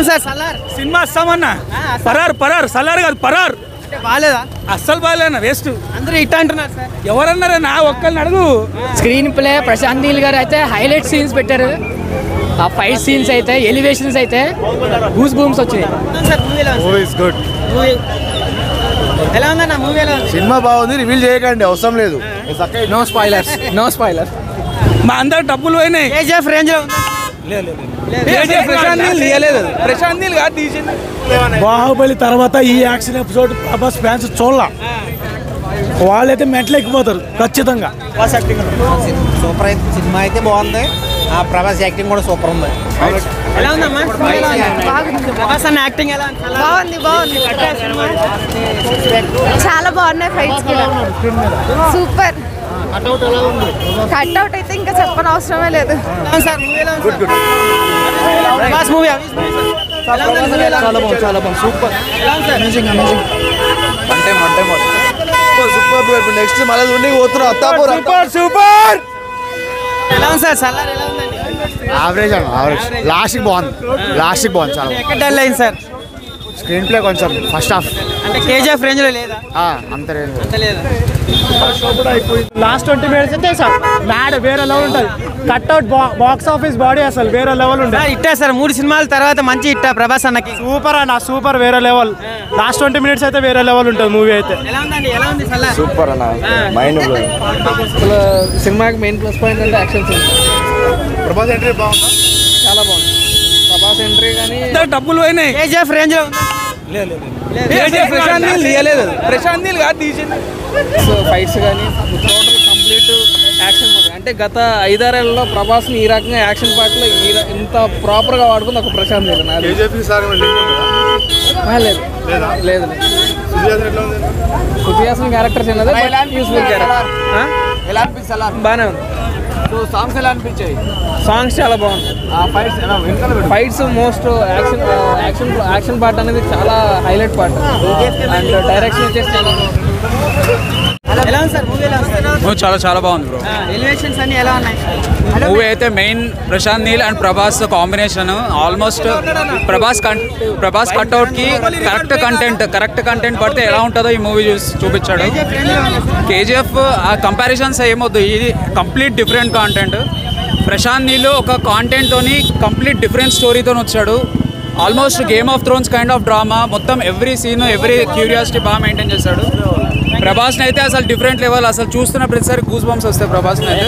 Sir Salaar cinema వస్తామన్నా పరార్ Salaar కాదు పరార్ బాగాలేదా? అస్సలు బాగాలేనా వేస్ట్. అందరూ ఇట్లా అంటున్నారు సార్. ఎవరన్నారా నా ఒక్కరిని అడుగు. స్క్రీన్ ప్లే ప్రశాంత్ నీల్ గారు అయితే హైలైట్ సీన్స్ పెట్టారు. ఆ ఫైట్ సీన్స్ అయితే ఎలివేషన్స్ అయితే గూస్ బూమ్స్ వచ్చినాయి. ఎలా ఉందన్న మూవీ? ఎలా ఉంది? సినిమా బాగుంది, రివీల్ చేయకండి, అవసరం లేదు. No spoilers. మా అందరు డబ్బులు పోయినాయి. కేజీఎఫ్ రేంజ్ లో ఉందా? ప్రశాంత్ నీల్ కాదు తీసింది. బాహుబలి తర్వాత ఈ యాక్షన్ ఎపిసోడ్ ప్రభాస్ ఫ్యాన్స్ చూడాల, వాళ్ళైతే మెట్లు ఎక్కిపోతారు ఖచ్చితంగా. సూపర్ అయితే సినిమా అయితే బాగుంది. ఆ ప్రభాస్ యాక్టింగ్ కూడా సూపర్ ఉంది. ఎలా ఉందమ్మా? ప్రభాస్ అన్న యాక్టింగ్ ఎలా ఉంది? బాగుంది. చాలా బాగున్నాయి ఫైట్స్ కూడా. సూపర్. కట్అవుట్ అయితే ఇంకా చెప్పని అవసరమే లేదు. సార్ మూవీ ఎలా ఉంది? ప్రభాస్ మూవీ చాలా బాగుంది, సూపర్. సూపర్. నెక్స్ట్ మళ్ళీ ఉండి పోతున్నారు. సూపర్. ఎలా ఉంది సార్ సలార్? ఎలా ఉందండి? యావరేజ్ లాస్ట్ బాగుంది చాలా. ఎక్కడ డల్ అయింది సార్? స్క్రీన్ ప్లే కొంచెం ఫస్ట్ హాఫ్ అంటే కేజీఎఫ్ రేంజ్ లో లేదా? అంత రేంజ్ అంత లేదా? లాస్ట్ 20 minutes అయితే మ్యాడ్ వేరే లెవెల్ ఉంటుంది. కట్అవుట్ బాక్స్ ఆఫీస్ బాడీ అసలు వేరే లెవెల్ ఉంటుంది. ఇట్టా సార్ 3 సినిమాల తర్వాత మంచి ఇట్టా ప్రభాస్ అన్నకి. సూపర్ అన్న, సూపర్, వేరే లెవెల్. లాస్ట్ 20 minutes అయితే వేరే లెవెల్ ఉంటుంది మూవీ అయితే. ఎలా ఉందండి? ఎలా ఉంది సలార్? సూపర్ అన్న, మైండ్ సినిమాకి మెయిన్ ప్లస్ పాయింట్ అంటే యాక్షన్ సీన్. ప్రభాస్ ఎంట్రీ బాగుందా? చాలా బాగుంది. ప్రభాస్ ఎంట్రీ కానీ అందరు డబ్బులు పోయినాయి. కేజీఎఫ్ రేంజ్ లో ఉందా? ప్రశాంత్ నీల్ కాదు తీసింది. ఫైట్స్ కానీ టోటల్ కంప్లీట్ యాక్షన్ మూవీ. అంటే గత 5-6 ఏళ్లలో ప్రభాస్ని ఈ రకంగా యాక్షన్ పార్ట్లో ఇంత ప్రాపర్గా వాడుకుంది ఒక ప్రశాంత్ నీల్. లేదు శృతిహాసన్ క్యారెక్టర్ చిన్నది, యూస్ఫుల్ క్యారెక్టర్. బాగానే ఉంది. సాంగ్స్ ఎలా అనిపించాయి? సాంగ్స్ చాలా బాగుంది. ఫైట్స్ మోస్ట్ యాక్షన్ పార్ట్ అనేది చాలా హైలైట్ పార్ట్. అండ్ డైరెక్షన్ వచ్చేసి చాలా ఎలా ఉంది సార్ మూవీ? ఎలా ఉంది? చాలా బాగుంది బ్రో. ఎలివేషన్స్ అన్ని ఎలా ఉన్నాయి? మూవీ అయితే main Prashanth Neel and Prabhas combination almost Prabhas cutout కి కరెక్ట్ కంటెంట్ పడితే ఎలా ఉంటుందో ఈ మూవీ చూపించాడు. కేజీఎఫ్ ఆ కంపారిజన్స్ ఏమొద్దు, ఇది complete different content. Prashanth Neel ఒక కాంటెంట్తోని కంప్లీట్ డిఫరెంట్ స్టోరీతో వచ్చాడు. Almost Game of Thrones kind of drama. మొత్తం ఎవ్రీ సీన్ ఎవ్రీ క్యూరియాసిటీ బాగా మెయింటైన్ చేశాడు. ప్రభాస్ని అయితే అసలు డిఫరెంట్ లెవెల్, అసలు చూస్తున్న ప్రతిసారి గూస్ బంప్స్ వస్తాయి ప్రభాస్ని అయితే.